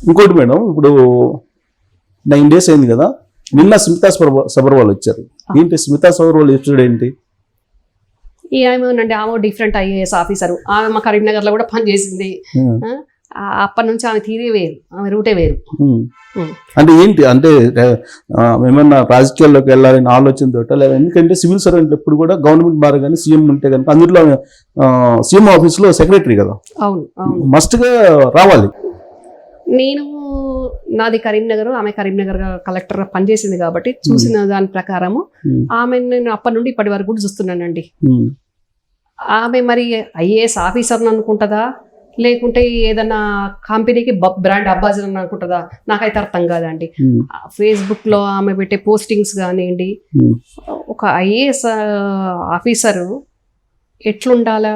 ఇంకోటి మేడం, ఇప్పుడు 9 days అయింది కదా, నిన్న స్మితా సబర్వాల్ వచ్చారు. ఏంటి స్మితా సబర్వాల్ ఎపిసోడ్ ఏంటి? ఏమోనండి, ఆమె డిఫరెంట్ IAS ఆఫీసర్. ఆమె మా కరీంనగర్లో కూడా పనిచేసింది. అప్పటి నుంచి ఆమె తీరే వేరు, ఆమె రూటే వేరు. అంటే ఏంటి అంటే ఏమన్నా రాజకీయాల్లోకి వెళ్ళాలని ఆలోచనతో లేదా? ఎందుకంటే సివిల్ సర్వెంట్ ఎప్పుడు కూడా గవర్నమెంట్ బార్ కానీ సీఎం ఉంటే కనుక అందులో సీఎం ఆఫీస్లో సెక్రటరీ కదా, అవును అవును, మస్ట్గా రావాలి. నేను నాది కరీంనగర్, ఆమె కరీంనగర్ కలెక్టర్గా పనిచేసింది కాబట్టి చూసిన దాని ప్రకారము ఆమె నేను అప్పటి నుండి ఇప్పటి వరకు కూడా చూస్తున్నానండి. ఆమె మరి IAS ఆఫీసర్ అనుకుంటుందా, లేకుంటే ఏదన్నా కంపెనీకి బ్రాండ్ అంబాసిడర్ అని అనుకుంటుందా, నాకైతే అర్థం కాదండి. ఫేస్బుక్లో ఆమె పెట్టే పోస్టింగ్స్ కానివ్వండి, ఒక IAS ఆఫీసరు ఎట్లుండాలా,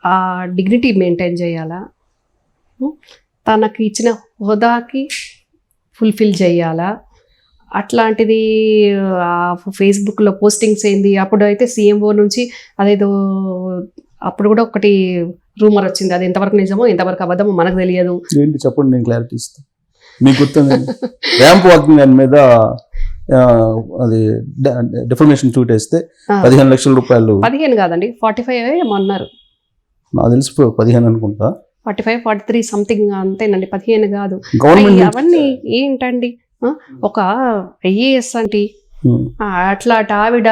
ఆ డిగ్నిటీ మెయింటైన్ చేయాలా, తనకి ఇచ్చిన హోదాకి ఫుల్ఫిల్ చేయాలా, అట్లాంటిది ఫేస్బుక్లో పోస్టింగ్స్ ఏంది. అప్పుడు అయితే CMO నుంచి అదేదో అప్పుడు కూడా ఒకటి రూమర్ వచ్చింది, అది ఎంతవరకు నిజమో ఎంతవరకు అబద్ధమో మనకు తెలియదు. ఏంటి చెప్పండి, నేను క్లారిటీ ఇస్తాను. మీకు గుర్తుంది ర్యాంప్ వాకింగ్ దాని మీద అది డిఫర్మేషన్ సూట్ వేస్తే 15 లక్షల రూపాయలు. 15 కాదండి, 45 ఏమో అన్నారు. నాకు తెలిసి 15 అనుకుంటా, 45, 43 సంథింగ్ అంతేనండి, 15 కాదు. అవన్నీ ఏంటండి, ఒక IAS అంటే అట్లా ఆవిడ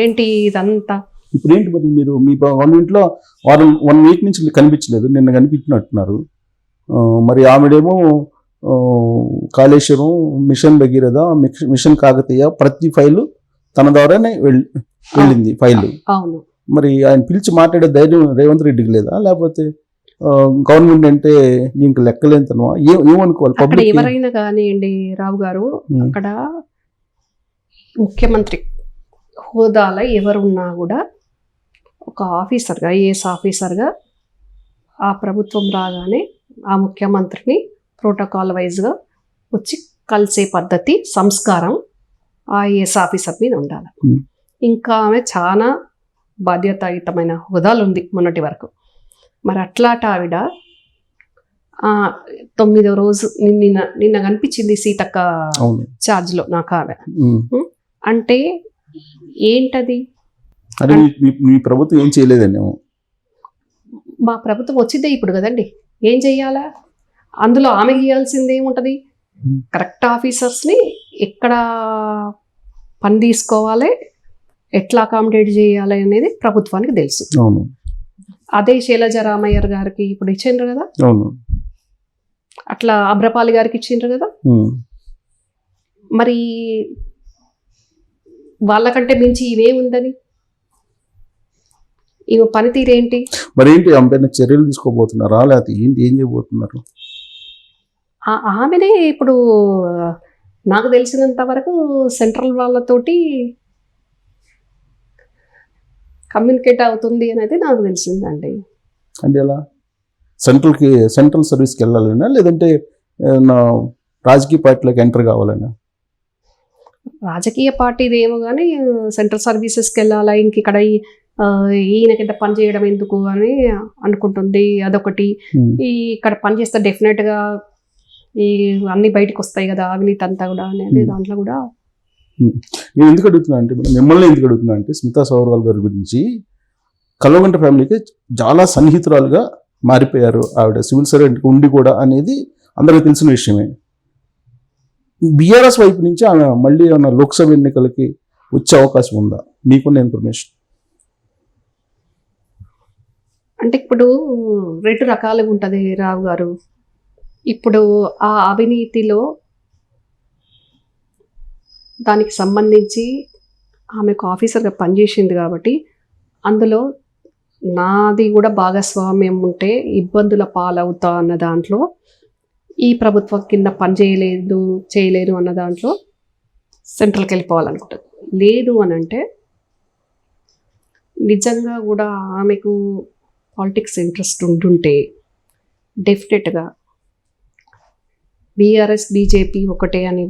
ఏంటి ఇదంతా. ఇప్పుడు ఏంటి మరి మీరు మీ గవర్నమెంట్లో 1 వీక్ నుంచి కనిపించలేదు, నిన్న కనిపించినట్టున్నారు. మరి ఆవిడేమో కాళేశ్వరం, మిషన్ భగీరథ, మిషన్ కాకతీయ ప్రతి ఫైలు తన ద్వారానే వెళ్ళింది ఫైలు. అవును, మరి ఆయన పిలిచి మాట్లాడే ధైర్యం రేవంత్ రెడ్డికి లేదా, లేకపోతే గవర్నమెంట్ అంటే ఇంక లెక్కలేంతనో ఏమనుకోవాలి? అక్కడ ఎవరైనా కానివ్వండి రావు గారు, అక్కడ ముఖ్యమంత్రి హోదాలో ఎవరున్నా కూడా ఒక ఆఫీసర్గా, IAS ఆఫీసర్గా ఆ ప్రభుత్వం రాగానే ఆ ముఖ్యమంత్రిని ప్రోటోకాల్ వైజ్గా వచ్చి కలిసే పద్ధతి, సంస్కారం ఆ IAS ఆఫీసర్ మీద ఉండాలి. ఇంకా ఆమె చాలా బాధ్యతాయుతమైన హోదాలు ఉంది మొన్నటి వరకు. మరి అట్లాట ఆవిడ 9వ రోజు నిన్న కనిపించింది సీతక్క ఛార్జ్లో నాకు ఆమె. అంటే ఏంటది? అరే మీ ప్రభుత్వం ఏం చేయలేదండి. మా ప్రభుత్వం వచ్చిందే ఇప్పుడు కదండి, ఏం చెయ్యాలా? అందులో ఆమె చేయాల్సింది ఏముంటుంది? కరెక్ట్ ఆఫీసర్స్ని ఎక్కడ పని తీసుకోవాలి, ఎట్లా అకామిడేట్ చేయాలి అనేది ప్రభుత్వానికి తెలుసు. అదే శైలజ రామయ్యర్ గారికి ఇప్పుడు ఇచ్చిండ్రు కదా, అట్లా అబ్రపాలి గారికి ఇచ్చిండ్రు కదా. మరి వాళ్ళకంటే మించి ఇవేముందని, ఇవి పనితీరేంటి? మరి ఏంటి ఆమెపైన చర్యలు తీసుకోబోతున్నారా, లేకపోతే ఏంటి, ఏం చేయబోతున్నారు? ఆమెనే ఇప్పుడు నాకు తెలిసినంత వరకు సెంట్రల్ వాళ్ళతోటి కమ్యూనికేట్ అవుతుంది అనేది నాకు తెలిసిందండి. అంటే ఎలా? సెంట్రల్ సర్వీస్కి వెళ్ళాలన్నా, లేదంటే రాజకీయ పార్టీలోకి ఎంటర్ కావాలన్నా? రాజకీయ పార్టీది ఏమో కానీ సెంట్రల్ సర్వీసెస్కి వెళ్ళాలా, ఇంక ఇక్కడ ఈయనకింత పని చేయడం ఎందుకు అని అనుకుంటుంది. అదొకటి. ఇక్కడ పని చేస్తే డెఫినెట్గా ఈ అన్ని బయటకు వస్తాయి కదా, అవినీతి అంతా కూడా అనేది దాంట్లో కూడా. నేను ఎందుకు అడుగుతున్నా అంటే, మిమ్మల్ని ఎందుకు అడుగుతున్నా అంటే, స్మితా సబర్వాల్ గారి గురించి కల్వకుంట్ల ఫ్యామిలీకి చాలా సన్నిహితురాలుగా మారిపోయారు ఆవిడ, సివిల్ సర్వెంట్ ఉండి కూడా అనేది అందరికీ తెలిసిన విషయమే. BRS వైపు నుంచి ఆమె మళ్ళీ ఏమన్నా లోక్సభ ఎన్నికలకి వచ్చే అవకాశం ఉందా? మీకున్న ఇన్ఫర్మేషన్ అంటే ఇప్పుడు 2 రకాలుగా ఉంటుంది రావు గారు. ఇప్పుడు ఆ అవినీతిలో దానికి సంబంధించి ఆమెకు ఆఫీసర్గా పనిచేసింది కాబట్టి అందులో నాది కూడా భాగస్వామ్యం ఉంటే ఇబ్బందుల పాలవుతా అన్న దాంట్లో, ఈ ప్రభుత్వం కింద పని చేయలేదు అన్న దాంట్లో సెంట్రల్కి వెళ్ళిపోవాలనుకుంటుంది. లేదు అని అంటే నిజంగా కూడా ఆమెకు పాలిటిక్స్ ఇంట్రెస్ట్ ఉంటుంటే డెఫినెట్గా BRS BJP ఒకటే అని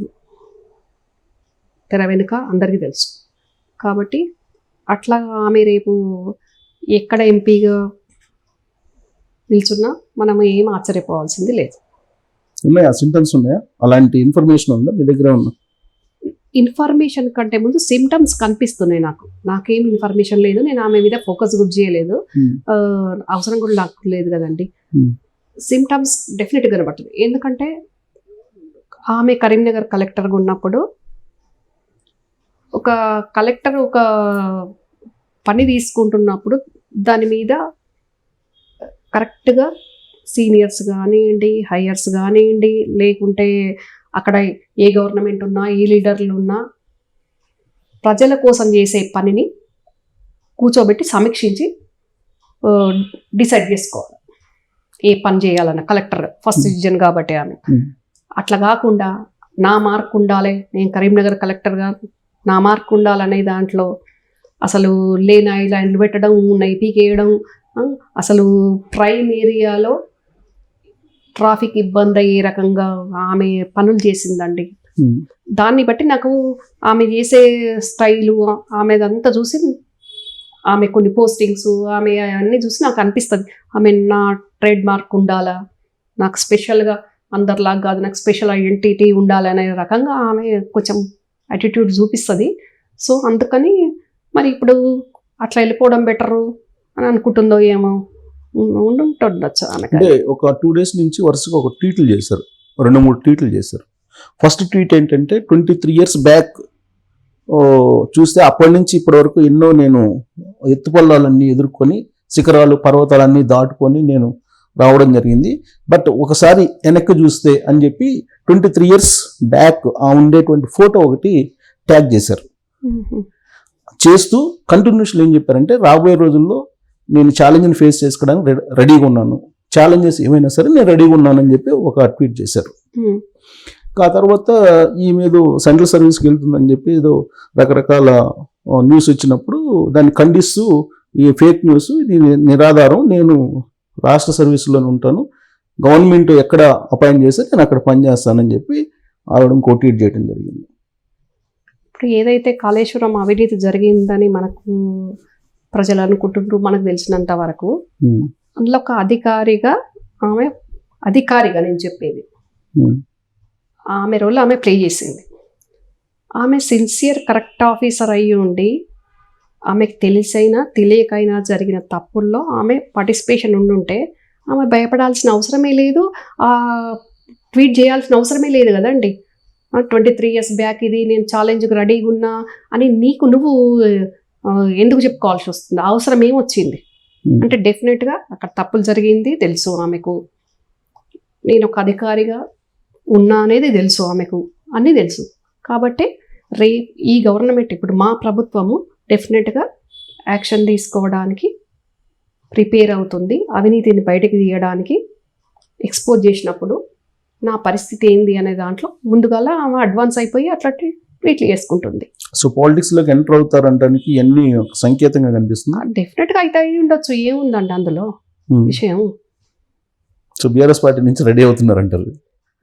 తెర వెనుక అందరికీ తెలుసు. కాబట్టి అట్లా ఆమె రేపు ఎక్కడ ఎంపీగా నిల్చున్నా మనం ఏం ఆశ్చర్యపోవాల్సింది లేదు. ఉన్నాయా సింటమ్స్ ఉన్నాయా? అలాంటి ఇన్ఫర్మేషన్ ఉందా మీ దగ్గర? ఉన్న ఇన్ఫర్మేషన్ కంటే ముందు సిమ్టమ్స్ కనిపిస్తున్నాయి నాకేం ఇన్ఫర్మేషన్ లేదు, నేను ఆమె మీద ఫోకస్ కూడా చేయలేదు, అవసరం కూడా నాకు లేదు కదండి. సిమ్టమ్స్ డెఫినెట్గా కనబడుతుంది. ఎందుకంటే ఆమె కరీంనగర్ కలెక్టర్గా ఉన్నప్పుడు ఒక కలెక్టర్ ఒక పని తీసుకుంటున్నప్పుడు దాని మీద కరెక్ట్గా సీనియర్స్ కానివ్వండి, హైయర్స్ కానివ్వండి, లేకుంటే అక్కడ ఏ గవర్నమెంట్ ఉన్నా, ఏ లీడర్లు ఉన్నా ప్రజల కోసం చేసే పనిని కూర్చోబెట్టి సమీక్షించి డిసైడ్ చేసుకోవాలి ఏ పని చేయాలన్న. కలెక్టర్ ఫస్ట్ డిసిజన్ కాబట్టి ఆమె అట్లా కాకుండా నా మార్క్ ఉండాలి, నేను కరీంనగర్ కలెక్టర్గా నా మార్క్ ఉండాలనే దాంట్లో అసలు లేని ఐలాండ్లు పెట్టడం, ఉన్నాయి పీకేయడం, అసలు ప్రైమ్ ఏరియాలో ట్రాఫిక్ ఇబ్బంది అయ్యే రకంగా ఆమె పనులు చేసిందండి. దాన్ని బట్టి నాకు ఆమె చేసే స్టైలు, ఆమెదంతా చూసి, ఆమె కొన్ని పోస్టింగ్స్, ఆమె అన్నీ చూసి నాకు అనిపిస్తుంది ఆమె నా ట్రేడ్ మార్క్ ఉండాలా, నాకు స్పెషల్గా అందరిలాగా కాదు, నాకు స్పెషల్ ఐడెంటిటీ ఉండాలనే రకంగా ఆమె కొంచెం యాటిట్యూడ్ చూపిస్తుంది. సో అందుకని మరి ఇప్పుడు అట్లా వెళ్ళిపోవడం బెటరు అని అనుకుంటుందో ఏమో, ఉంటుండొచ్చు ఆమె. అంటే ఒక 2 days నుంచి వరుసగా ఒక ట్వీట్లు చేశారు, 2-3 ట్వీట్లు చేశారు. ఫస్ట్ ట్వీట్ ఏంటంటే 23 years బ్యాక్ చూస్తే అప్పటి నుంచి ఇప్పటి వరకు ఎన్నో నేను ఎత్తుపల్లాలన్నీ ఎదుర్కొని శిఖరాలు పర్వతాలన్నీ దాటుకొని నేను రావడం జరిగింది. బట్ ఒకసారి వెనక్కి చూస్తే అని చెప్పి 23 years బ్యాక్ ఆ ఉండేటువంటి ఫోటో ఒకటి ట్యాగ్ చేశారు. చేస్తూ కంటిన్యూషన్ ఏం చెప్పారంటే రాబోయే రోజుల్లో నేను ఛాలెంజ్ని ఫేస్ చేసుకోవడానికి రెడీగా ఉన్నాను, ఛాలెంజెస్ ఏమైనా సరే నేను రెడీగా ఉన్నానని చెప్పి ఒక ట్వీట్ చేశారు. ఆ తర్వాత ఈమెదో సెంట్రల్ సర్వీస్కి వెళ్తుందని చెప్పి ఏదో రకరకాల న్యూస్ వచ్చినప్పుడు దాన్ని ఖండిస్తూ ఈ ఫేక్ న్యూస్, ఇది నిరాధారం, నేను రాష్ట్ర సర్వీసులోనే ఉంటాను, గవర్నమెంట్ ఎక్కడ అపాయింట్ చేస్తే నేను అక్కడ పనిచేస్తానని చెప్పి ఆవిడ ఇంకో ట్వీట్ చేయడం జరిగింది. ఇప్పుడు ఏదైతే కాళేశ్వరం అవినీతి జరిగిందని మనకు ప్రజలు అనుకుంటున్నారు, మనకు తెలిసినంత వరకు అందులో ఒక అధికారిగా ఆమె, అధికారిగా నేను చెప్పేది, ఆమె రోల్ ఆమె ప్లే చేసింది. ఆమె సిన్సియర్ కరెక్ట్ ఆఫీసర్ అయ్యి ఉండి ఆమెకు తెలిసైనా తెలియకైనా జరిగిన తప్పుల్లో ఆమె పార్టిసిపేషన్ ఉండుంటే ఆమె భయపడాల్సిన అవసరమే లేదు, ట్వీట్ చేయాల్సిన అవసరమే లేదు కదండి. 23 years బ్యాక్ ఇది నేను ఛాలెంజ్కి రెడీగా ఉన్నా అని నీకు నువ్వు ఎందుకు చెప్పుకోవాల్సి వస్తుంది? అవసరం ఏమొచ్చింది అంటే డెఫినెట్గా అక్కడ తప్పులు జరిగింది తెలుసు ఆమెకు, నేను ఒక అధికారిగా ఉన్నా అనేది తెలుసు ఆమెకు, అన్నీ తెలుసు. కాబట్టి ఈ గవర్నమెంట్ ఇప్పుడు మా ప్రభుత్వము డెఫినెట్గా యాక్షన్ తీసుకోవడానికి ప్రిపేర్ అవుతుంది. అవినీతిని బయటకు తీయడానికి ఎక్స్పోజ్ చేసినప్పుడు నా పరిస్థితి ఏంది అనే దాంట్లో ముందుగా ఆమె అడ్వాన్స్ అయిపోయి అట్లా ట్వీట్లు చేసుకుంటుంది. సో పాలిటిక్స్లోకి ఎంటర్ అవుతారంటానికి ఇవన్నీ సంకేతంగా కనిపిస్తుంది. డెఫినెట్గా అయితే అయి ఉండొచ్చు, ఏముందండి అందులో విషయం. సో బీఆర్ఎస్ పార్టీ నుంచి రెడీ అవుతున్నారంటారు.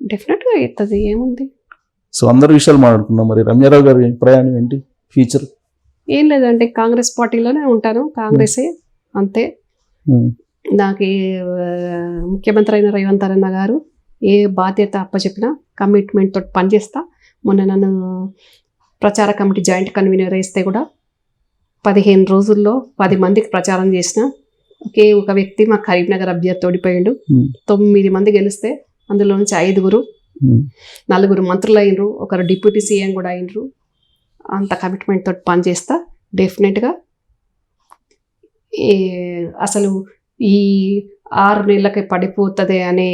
డెఫినెట్గా అవుతుంది, ఏముంది. సో అందరు విషయాలు మాట్లాడుకున్నాం. మరి రమ్యారావు గారి ప్రయాణం ఏంటి, ఫ్యూచర్? ఏం లేదంటే కాంగ్రెస్ పార్టీలోనే ఉంటాను, కాంగ్రెసే అంతే. నాకు ముఖ్యమంత్రి అయిన రేవంత్ అన్న గారు ఏ బాధ్యత అప్పచెప్పినా కమిట్మెంట్ తోటి పనిచేస్తా. మొన్న నన్ను ప్రచార కమిటీ జాయింట్ కన్వీనర్ వేస్తే కూడా 15 రోజుల్లో 10 మందికి ప్రచారం చేసిన ఒకే ఒక వ్యక్తి మా కరీంనగర్ అభ్యర్థి ఓడిపోయిండు. 9 మంది గెలిస్తే అందులో నుంచి 5 4 మంత్రులు అయినరు, ఒకరు డిప్యూటీ సీఎం కూడా అయినరు. అంత కమిట్మెంట్ తోటి పనిచేస్తా. డెఫినెట్గా అసలు ఈ 6 నెలలకి పడిపోతుంది అనే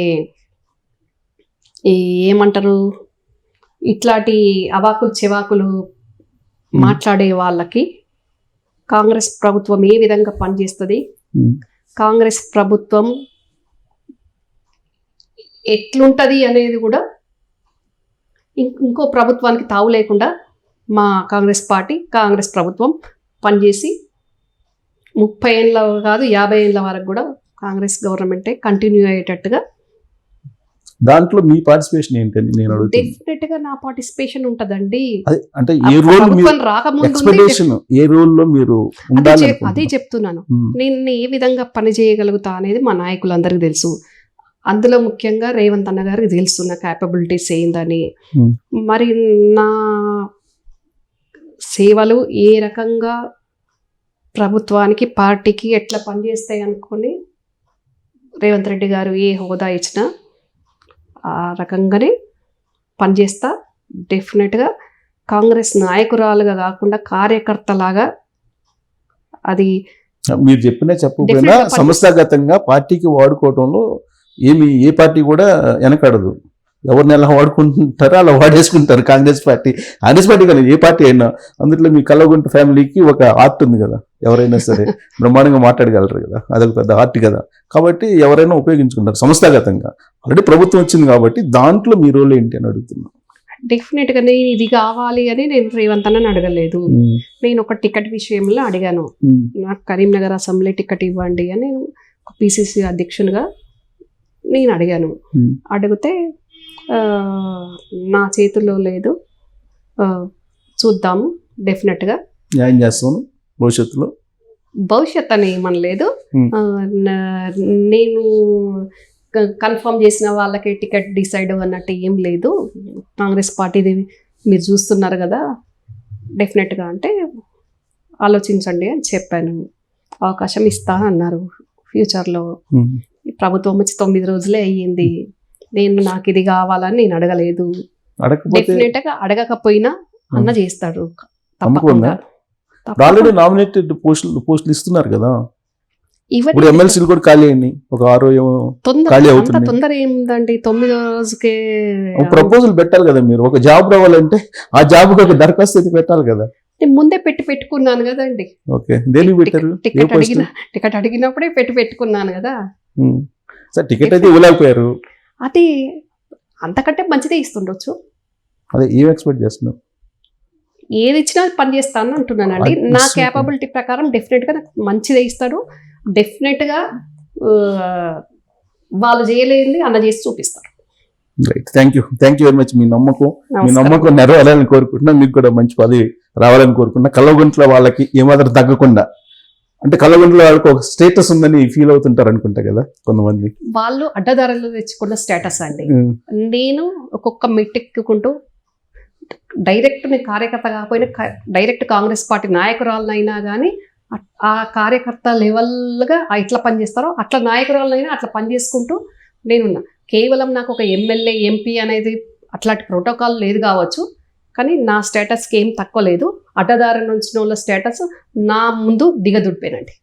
ఏమంటారు ఇట్లాంటి అవాకులు చెవాకులు మాట్లాడే వాళ్ళకి కాంగ్రెస్ ప్రభుత్వం ఏ విధంగా పనిచేస్తుంది, కాంగ్రెస్ ప్రభుత్వం ఎట్లుంటుంది అనేది కూడా ఇంకో ప్రభుత్వానికి తావు లేకుండా మా కాంగ్రెస్ పార్టీ, కాంగ్రెస్ ప్రభుత్వం పనిచేసి 30 ఏళ్ళ కాదు 50 ఏళ్ళ వరకు కూడా కాంగ్రెస్ గవర్నమెంటే కంటిన్యూ అయ్యేటట్టుగా దాంట్లో మీ పార్టిసిపేషన్ ఏంటని నేను అడుగుతాను. డెఫినెట్ గా నా పార్టిసిపేషన్ ఉంటదండి. అదే అంటే ఏ రోల్ మీరు ప్రభుత్వం రాకముందు ఉంది. ఎక్స్పెక్టేషన్ ఏ రోల్ లో మీరు ఉండాలి అదే చెప్తున్నాను. నేను ఏ విధంగా పని చేయగలుగుతా అనేది మా నాయకులందరికీ తెలుసు. అందులో ముఖ్యంగా రేవంత్ అన్న గారికి తెలుస్తున్న క్యాపబిలిటీస్ ఏందని. మరి నా సేవలు ఏ రకంగా ప్రభుత్వానికి పార్టీకి ఎట్లా పనిచేస్తాయి అనుకొని రేవంత్ రెడ్డి గారు ఏ హోదా ఇచ్చినా ఆ రకంగానే పనిచేస్తా. డెఫినెట్గా కాంగ్రెస్ నాయకురాలుగా కాకుండా కార్యకర్తలాగా అది మీరు చెప్పినా చెప్పకపోయినా Definitely సంస్థాగతంగా పార్టీకి వాడుకోవడంలో ఏ పార్టీ కూడా వెనకడదు. ఎవరిని ఎలా వాడుకుంటారో అలా వాడేసుకుంటారు కాంగ్రెస్ పార్టీ కానీ ఏ పార్టీ అయినా. అందులో మీ కల్లగుంట ఫ్యామిలీకి ఒక ఆర్ట్ ఉంది కదా, ఎవరైనా సరే బ్రహ్మాండంగా మాట్లాడగలరు కదా, అదొక పెద్ద ఆర్ట్ కదా. కాబట్టి ఎవరైనా ఉపయోగించుకుంటారు సంస్థాగతంగా. ఆల్రెడీ ప్రభుత్వం వచ్చింది కాబట్టి దాంట్లో మీ రోల్ ఏంటి అని అడుగుతున్నాను. డెఫినెట్గా నేను ఇది కావాలి అని నేను రేవంత్ అన్నని అడగలేదు. నేను ఒక టికెట్ విషయంలో అడిగాను. నాకు కరీంనగర్ అసెంబ్లీ టికెట్ ఇవ్వండి అని నేను ఒక పిసిసి అధ్యక్షునిగా నేను అడిగాను. అడిగితే నా చేతుల్లో లేదు, చూద్దాము, డెఫినెట్గా న్యాయం చేస్తాను భవిష్యత్తులో. భవిష్యత్ అని ఏమనలేదు. నేను కన్ఫర్మ్ చేసిన వాళ్ళకి టికెట్ డిసైడ్ అన్నట్టు ఏం లేదు. కాంగ్రెస్ పార్టీది మీరు చూస్తున్నారు కదా, డెఫినెట్గా అంటే ఆలోచించండి అని చెప్పాను. అవకాశం ఇస్తా అన్నారు ఫ్యూచర్లో. ప్రభుత్వం వచ్చి 9 రోజులే అయ్యింది. నాకు ఇది కావాలని నేను అడగలేదు. డెఫినెట్గా అడగకపోయినా అన్న చేస్తాడు తప్పకుండా. ఆల్రెడీ నామినేటెడ్ పోస్టులు ఇస్తున్నారు కదా, ఇప్పుడు ఇవన్నీ ఎమ్మెల్సీలు కూడా ఖాళీ అయ్యి ఒక 6 ఏమో ఖాళీ అంత అవుతుంది. తొందర ఏముందండి, 9వ రోజుకే ప్రపోజల్ పెట్టాలి కదా. మీరు ఒక జాబ్ రావాలంటే ఆ జాబ్ ఒక దరఖాస్తు అయితే పెట్టాలి కదా. నేను ముందే పెట్టుకున్నాను కదండి. ఓకే, దేనికి పెట్టారు? టికెట్ అడిగినప్పుడే పెట్టుకున్నాను కదా. సార్ టికెట్ అయితే ఇవ్వలేకపోయారు. అది అంతకంటే మంచిదే ఇస్తుండొచ్చు. అదే ఏం ఎక్స్పెక్ట్ చేస్తున్నారు? ఏది ఇచ్చినా పని చేస్తాను అంటున్నానండి. నా క్యాపబిలిటీ ప్రకారం డెఫినెట్గా నాకు మంచిదే ఇస్తాడు. డెఫినెట్గా వాళ్ళు చేయలేనిది అన్న చేసి చూపిస్తారు. Right, thank you very much. మీ నమ్మకం నెరవేరాలని కోరుకుంటున్నా. మీకు కూడా మంచి పదవి రావాలని కోరుకుంటున్నా. కల్లగుంట్ల వాళ్ళకి ఏమాత్రం తగ్గకుండా, అంటే కల్లగుంట్ల వాళ్ళకి ఒక స్టేటస్ ఉందని ఫీల్ అవుతుంటారు అనుకుంటా కదా కొంతమంది. వాళ్ళు అడ్డదారులు తెచ్చుకున్న స్టేటస్ అండి. నేను ఒక్కొక్క మెట్టెక్కుకుంటూ డైరెక్ట్ నేను కార్యకర్త కాకపోయినా డైరెక్ట్ కాంగ్రెస్ పార్టీ నాయకురాలనైనా కానీ ఆ కార్యకర్త లెవెల్గా ఎట్లా పనిచేస్తారో అట్లా నాయకురాలనైనా అట్లా పనిచేసుకుంటూ నేనున్నా. కేవలం నాకు ఒక ఎమ్మెల్యే ఎంపీ అనేది అట్లాంటి ప్రోటోకాల్ లేదు కావచ్చు, కానీ నా స్టేటస్కి ఏం తక్కువ లేదు. అడ్డదారి నుంచి వాళ్ళ స్టేటస్ నా ముందు దిగదుడిపోయినండి.